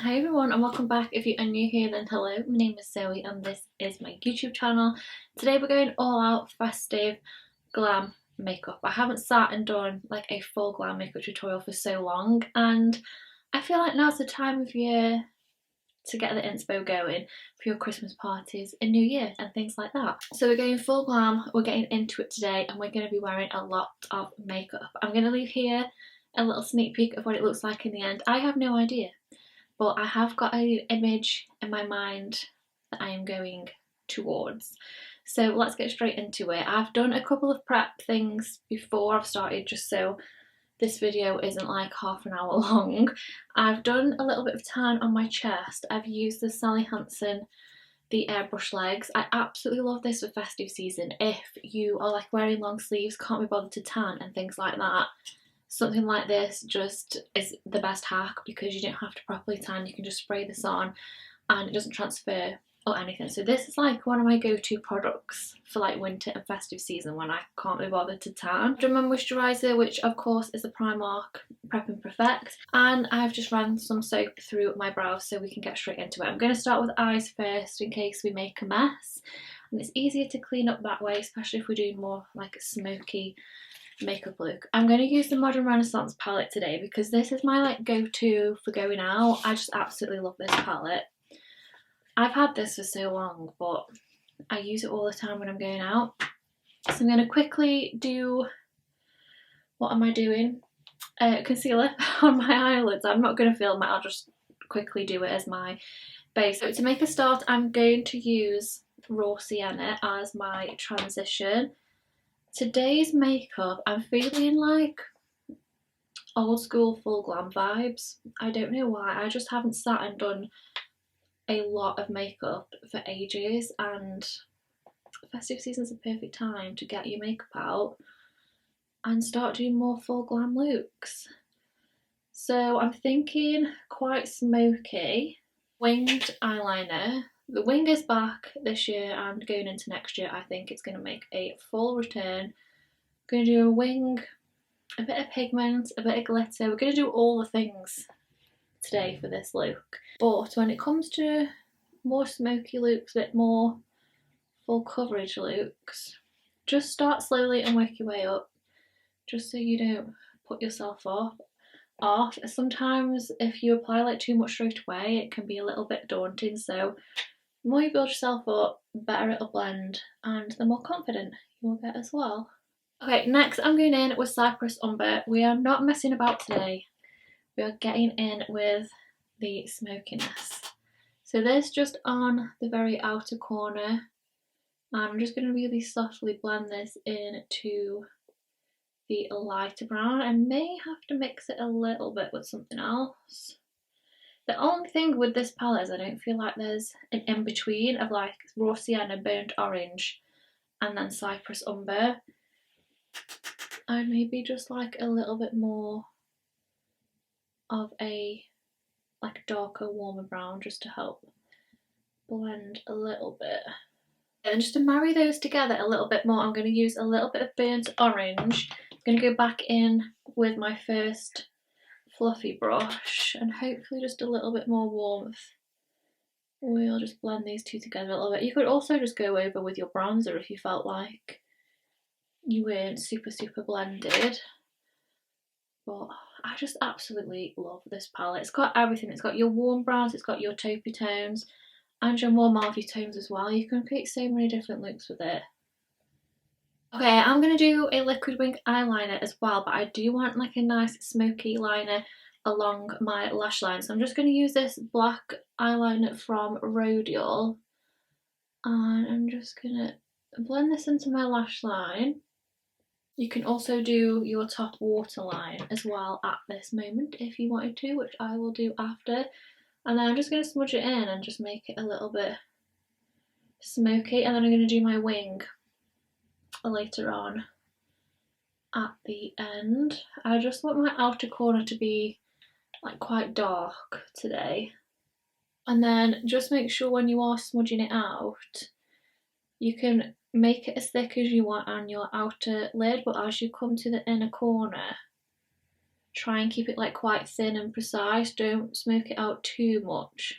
Hi everyone and welcome back. If you are new here then hello, my name is Zoe and this is my YouTube channel. Today we're going all out festive glam makeup. I haven't sat and done like a full glam makeup tutorial for so long and I feel like now's the time of year to get the inspo going for your Christmas parties and New Year and things like that. So we're going full glam, we're getting into it today and we're going to be wearing a lot of makeup. I'm going to leave here a little sneak peek of what it looks like in the end. I have no idea. But I have got an image in my mind that I am going towards. So let's get straight into it. I've done a couple of prep things before I've started just so this video isn't like half an hour long. I've done a little bit of tan on my chest. I've used the Sally Hansen, the airbrush legs. I absolutely love this for festive season. If you are like wearing long sleeves, can't be bothered to tan and things like that, something like this just is the best hack because you don't have to properly tan. You can just spray this on and it doesn't transfer or anything. So this is like one of my go-to products for like winter and festive season when I can't be bothered to tan. I've done my moisturiser, which of course is the Primark Prep and Perfect, and I've just ran some soap through my brows so we can get straight into it. I'm going to start with eyes first in case we make a mess, and it's easier to clean up that way, especially if we're doing more like a smoky makeup look. I'm going to use the Modern Renaissance palette today because this is my like go-to for going out. I just absolutely love this palette. I've had this for so long but I use it all the time when I'm going out. So I'm going to quickly do, what am I doing? Concealer on my eyelids. I'm not going to film it, I'll just quickly do it as my base. So to make a start I'm going to use Raw Sienna as my transition. Today's makeup, I'm feeling like old school full glam vibes. I don't know why, I just haven't sat and done a lot of makeup for ages and festive season's a perfect time to get your makeup out and start doing more full glam looks. So I'm thinking quite smoky, winged eyeliner. The wing is back this year and going into next year I think it's going to make a full return. I'm going to do a wing, a bit of pigment, a bit of glitter. We're going to do all the things today for this look. But when it comes to more smoky looks, a bit more full coverage looks, just start slowly and work your way up just so you don't put yourself off. Sometimes if you apply like too much straight away it can be a little bit daunting, so the more you build yourself up, the better it'll blend and the more confident you will get as well. Okay, next I'm going in with Cypress Umber. We are not messing about today. We are getting in with the smokiness. So this just on the very outer corner. And I'm just going to really softly blend this into the lighter brown. I may have to mix it a little bit with something else. The only thing with this palette is I don't feel like there's an in-between of like Raw Sienna, Burnt Orange, and then Cypress Umber. I'd maybe just like a little bit more of a like darker, warmer brown just to help blend a little bit. And just to marry those together a little bit more, I'm going to use a little bit of Burnt Orange. I'm going to go back in with my first fluffy brush and hopefully just a little bit more warmth. We'll just blend these two together a little bit. You could also just go over with your bronzer if you felt like you weren't super blended. But I just absolutely love this palette. It's got everything. It's got your warm browns, it's got your taupey tones, and your more mauvey tones as well. You can create so many different looks with it. Okay, I'm going to do a liquid wing eyeliner as well, but I do want like a nice smoky liner along my lash line. So I'm just going to use this black eyeliner from Rodial. And I'm just going to blend this into my lash line. You can also do your top waterline as well at this moment if you wanted to, which I will do after. And then I'm just going to smudge it in and just make it a little bit smoky. And then I'm going to do my wing later on at the end. I just want my outer corner to be like quite dark today. And then just make sure when you are smudging it out, you can make it as thick as you want on your outer lid, but as you come to the inner corner, try and keep it like quite thin and precise. Don't smoke it out too much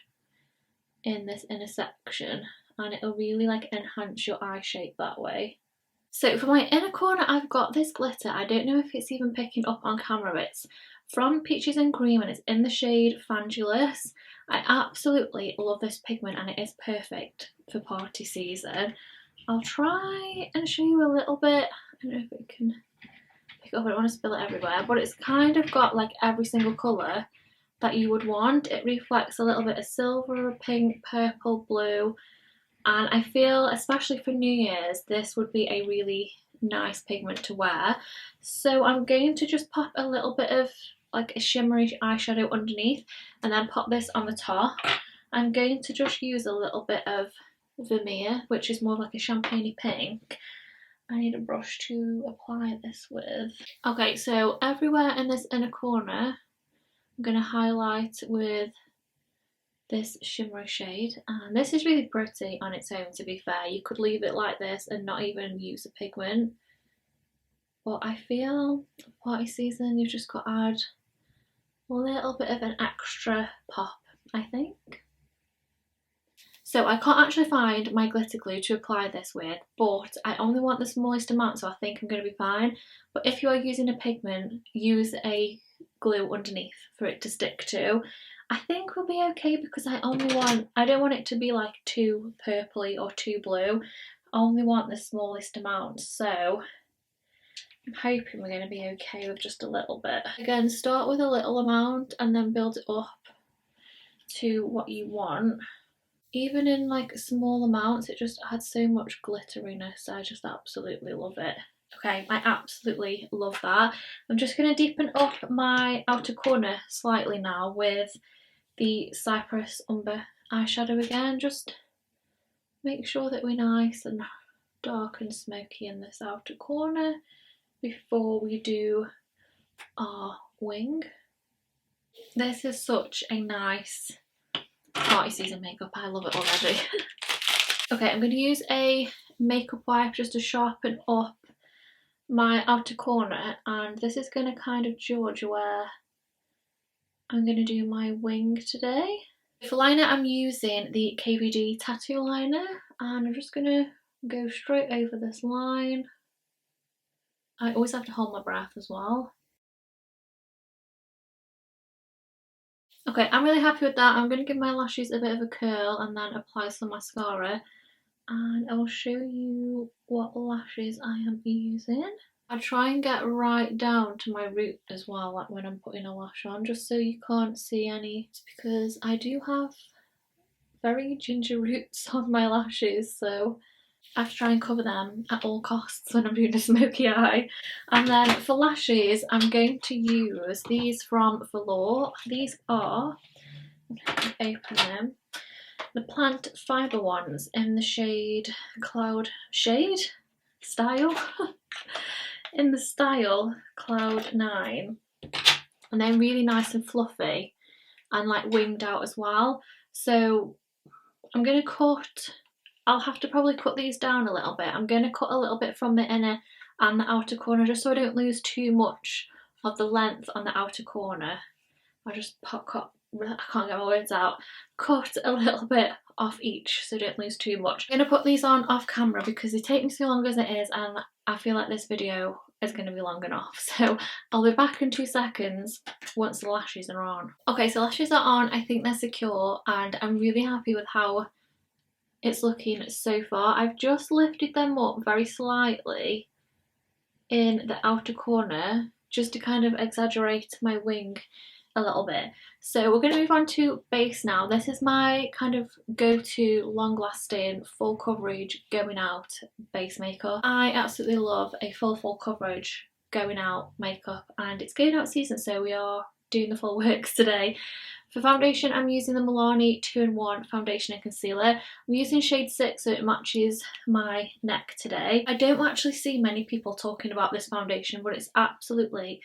in this inner section, and it'll really like enhance your eye shape that way. So for my inner corner, I've got this glitter. I don't know if it's even picking up on camera. It's from Peaches and Cream and it's in the shade Fangulous. I absolutely love this pigment and it is perfect for party season. I'll try and show you a little bit. I don't know if it can pick up. I don't want to spill it everywhere, but it's kind of got like every single colour that you would want. It reflects a little bit of silver, pink, purple, blue, and I feel especially for New Year's this would be a really nice pigment to wear. So I'm going to just pop a little bit of like a shimmery eyeshadow underneath and then pop this on the top. I'm going to just use a little bit of Vermeer, which is more like a champagne pink. I need a brush to apply this with. Okay, so everywhere in this inner corner I'm going to highlight with this shimmery shade, and this is really pretty on its own. To be fair, you could leave it like this and not even use a pigment, but I feel party season you've just got to add a little bit of an extra pop, I think. So I can't actually find my glitter glue to apply this with, but I only want the smallest amount, so I think I'm going to be fine. But if you are using a pigment, use a glue underneath for it to stick to. I think we'll be okay because I don't want it to be like too purpley or too blue. I only want the smallest amount, so I'm hoping we're going to be okay with just a little bit. Again, start with a little amount and then build it up to what you want. Even in like small amounts, it just adds so much glitteriness. I just absolutely love it. Okay, I absolutely love that. I'm just going to deepen up my outer corner slightly now with the Cypress Umber eyeshadow again. Just make sure that we're nice and dark and smoky in this outer corner before we do our wing. This is such a nice party season makeup. I love it already. Okay, I'm going to use a makeup wipe just to sharpen up my outer corner, and this is going to kind of judge where I'm going to do my wing today. For liner, I'm using the KVD tattoo liner, and I'm just going to go straight over this line. I always have to hold my breath as well. Okay, I'm really happy with that. I'm going to give my lashes a bit of a curl and then apply some mascara, and I will show you what lashes I am using. I try and get right down to my root as well, like when I'm putting a lash on, just so you can't see any. It's because I do have very ginger roots on my lashes, so I have to try and cover them at all costs when I'm doing a smoky eye. And then for lashes, I'm going to use these from Velour. These are, open them, the plant fibre ones in the shade Cloud Shade style. In the style Cloud 9, and they're really nice and fluffy and like winged out as well. So I'm going to cut, I'll have to probably cut these down a little bit. I'm going to cut a little bit from the inner and the outer corner just so I don't lose too much of the length on the outer corner. I just I can't get my words out. Cut a little bit off each so don't lose too much. I'm going to put these on off camera because they take me so long as it is, and I feel like this video is going to be long enough, so I'll be back in 2 seconds once the lashes are on. Okay, so lashes are on. I think they're secure and I'm really happy with how it's looking so far. I've just lifted them up very slightly in the outer corner just to kind of exaggerate my wing a little bit. So we're going to move on to base now. This is my kind of go-to long-lasting full coverage going out base makeup. I absolutely love a full coverage going out makeup, and it's going out season, so we are doing the full works today. For foundation, I'm using the Milani 2-in-1 foundation and concealer. I'm using shade 6 so it matches my neck today. I don't actually see many people talking about this foundation, but it's absolutely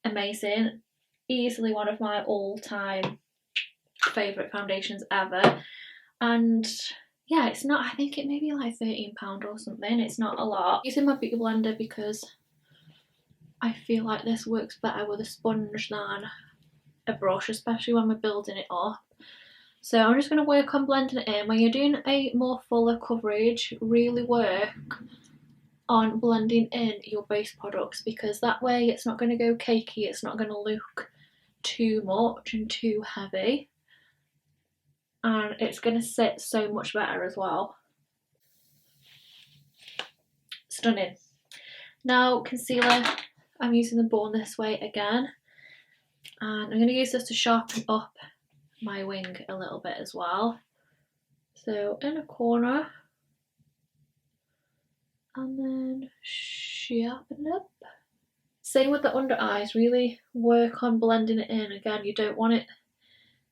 amazing. Easily one of my all-time favourite foundations ever. And yeah, it's not, I think it may be like £13 or something. It's not a lot. I'm using my beauty blender because I feel like this works better with a sponge than a brush, especially when we're building it up. So I'm just going to work on blending it in. When you're doing a more fuller coverage, really work on blending in your base products, because that way it's not going to go cakey, it's not going to look too much and too heavy, and it's going to sit so much better as well. Stunning. Now concealer, I'm using the Born This Way again, and I'm going to use this to sharpen up my wing a little bit as well. So in a corner, and then sharpen up. Same with the under eyes, really work on blending it in. Again, you don't want it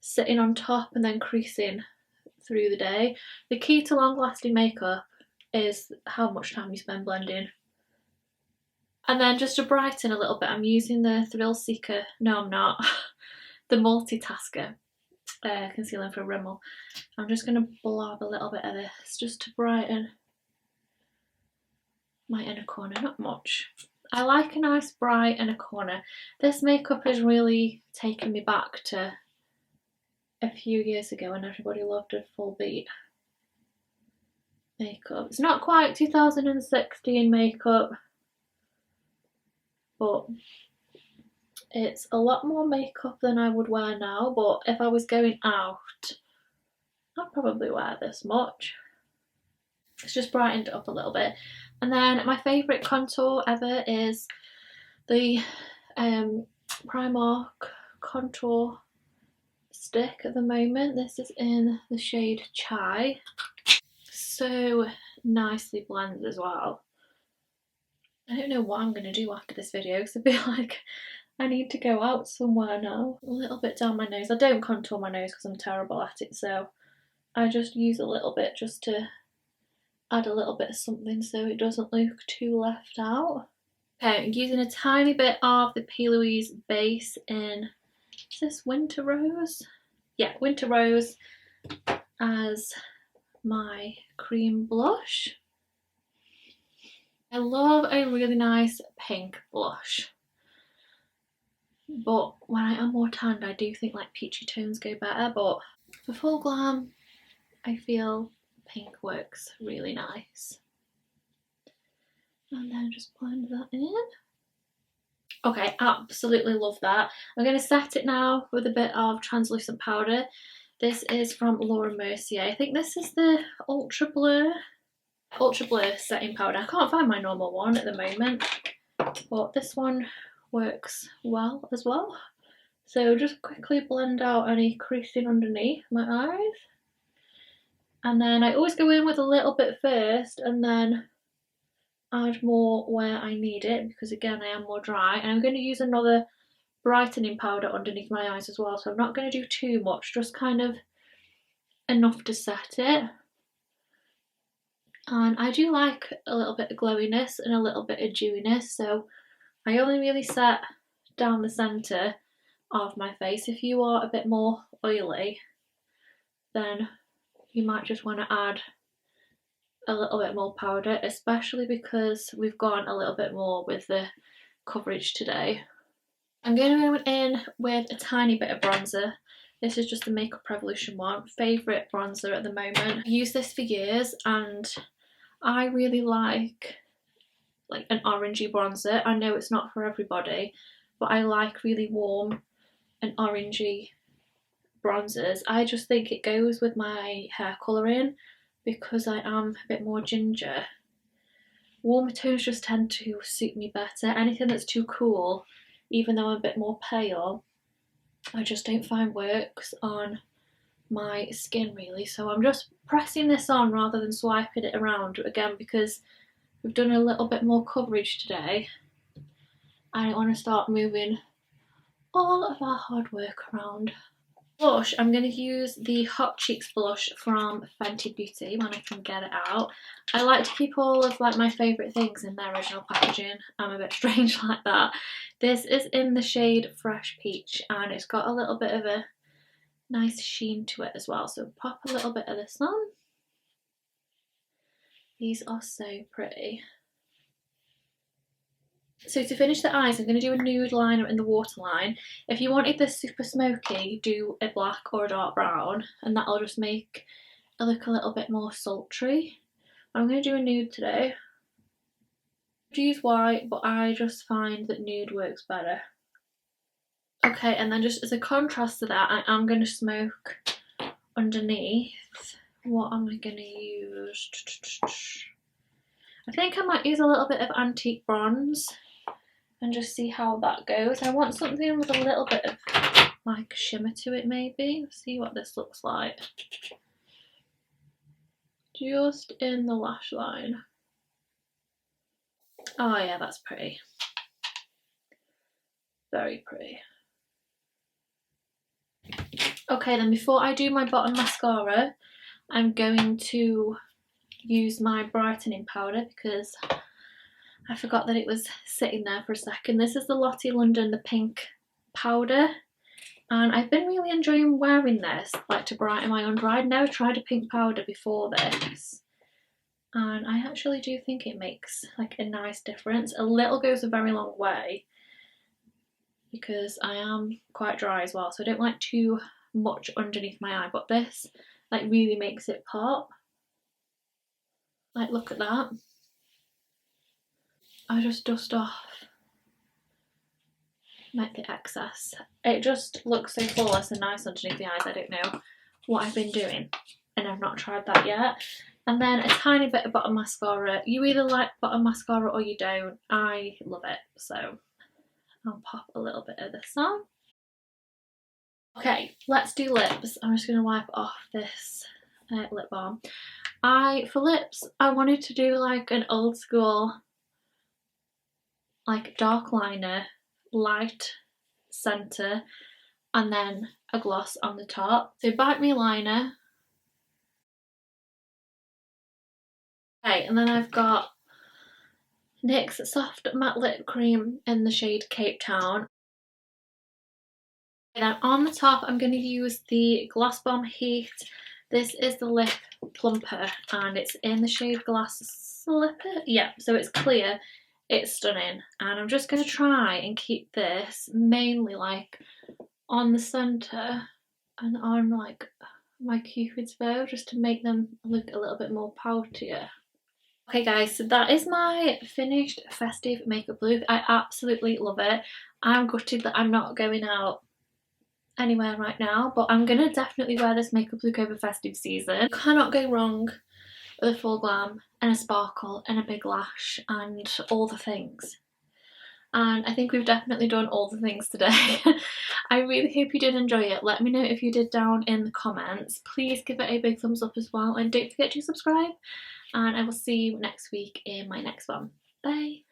sitting on top and then creasing through the day. The key to long lasting makeup is how much time you spend blending. And then just to brighten a little bit, I'm using the Thrill Seeker, no I'm not, the Multitasker concealer from Rimmel. I'm just going to blob a little bit of this just to brighten my inner corner, not much. I like a nice bright inner corner. This makeup has really taken me back to a few years ago when everybody loved a full beat makeup. It's not quite 2016 makeup, but it's a lot more makeup than I would wear now. But if I was going out, I'd probably wear this much. It's just brightened up a little bit. And then my favourite contour ever is the Primark contour stick at the moment. This is in the shade Chai. So nicely blended as well. I don't know what I'm going to do after this video because I feel like I need to go out somewhere now. A little bit down my nose. I don't contour my nose because I'm terrible at it, so I just use a little bit just to add a little bit of something so it doesn't look too left out. Okay, I'm using a tiny bit of the P. Louise base in, is this Winter Rose? Yeah, Winter Rose as my cream blush. I love a really nice pink blush, but when I am more tanned I do think like peachy tones go better, but for full glam I feel pink works really nice. And then just blend that in. Okay, absolutely love that. I'm going to set it now with a bit of translucent powder. This is from Laura Mercier. I think this is the Ultra Blur setting powder. I can't find my normal one at the moment, but this one works well as well. So just quickly blend out any creasing underneath my eyes. And then I always go in with a little bit first and then add more where I need it, because again I am more dry. And I'm going to use another brightening powder underneath my eyes as well, so I'm not going to do too much, just kind of enough to set it. And I do like a little bit of glowiness and a little bit of dewiness, so I only really set down the centre of my face. If you are a bit more oily, then you might just want to add a little bit more powder, especially because we've gone a little bit more with the coverage today. I'm going to go in with a tiny bit of bronzer. This is just the Makeup Revolution one, favourite bronzer at the moment. I've used this for years and I really like an orangey bronzer. I know it's not for everybody, but I like really warm and orangey bronzers. I just think it goes with my hair colouring because I am a bit more ginger. Warmer tones just tend to suit me better. Anything that's too cool, even though I'm a bit more pale, I just don't find works on my skin really. So I'm just pressing this on rather than swiping it around, again because we've done a little bit more coverage today. I don't want to start moving all of our hard work around. Blush, I'm going to use the Hot Cheeks blush from Fenty Beauty when I can get it out. I like to keep all of my favourite things in their original packaging. I'm a bit strange like that. This is in the shade Fresh Peach and it's got a little bit of a nice sheen to it as well. So pop a little bit of this on. These are so pretty. So to finish the eyes, I'm going to do a nude liner in the waterline. If you wanted this super smoky, do a black or a dark brown, and that'll just make it look a little bit more sultry. I'm going to do a nude today. I use white, but I just find that nude works better. Okay, and then just as a contrast to that, I am going to smoke underneath. What am I going to use? I think I might use a little bit of antique bronze and just see how that goes. I want something with a little bit of like shimmer to it maybe. Let's see what this looks like. Just in the lash line. Oh yeah, that's pretty. Very pretty. Okay, then before I do my bottom mascara, I'm going to use my brightening powder because I forgot that it was sitting there for a second. This is the Lottie London, the pink powder, and I've been really enjoying wearing this, like to brighten my under. I'd never tried a pink powder before this, and I actually do think it makes like a nice difference. A little goes a very long way because I am quite dry as well, so I don't like too much underneath my eye, but this like really makes it pop. Like, look at that. I just dust off like the excess. It just looks so flawless and nice underneath the eyes. I don't know what I've been doing and I've not tried that yet. And then a tiny bit of bottom mascara. You either like bottom mascara or you don't. I love it, so I'll pop a little bit of this on. Okay, let's do lips. I'm just going to wipe off this lip balm. For lips, I wanted to do like an old school like dark liner, light centre, and then a gloss on the top. So Bite Me liner. Okay, and then I've got NYX Soft Matte Lip Cream in the shade Cape Town. And then on the top, I'm going to use the Gloss Bomb Heat. This is the lip plumper, and it's in the shade Glass Slipper. Yeah, so it's clear. It's stunning, and I'm just going to try and keep this mainly like on the centre and on like my cupid's bow, just to make them look a little bit more poutier. Okay guys, so that is my finished festive makeup look. I absolutely love it. I'm gutted that I'm not going out anywhere right now, but I'm gonna definitely wear this makeup look over festive season. Cannot go wrong with a full glam and a sparkle and a big lash and all the things. And I think we've definitely done all the things today. I really hope you did enjoy it. Let me know if you did down in the comments. Please give it a big thumbs up as well, and don't forget to subscribe, and I will see you next week in my next one. Bye!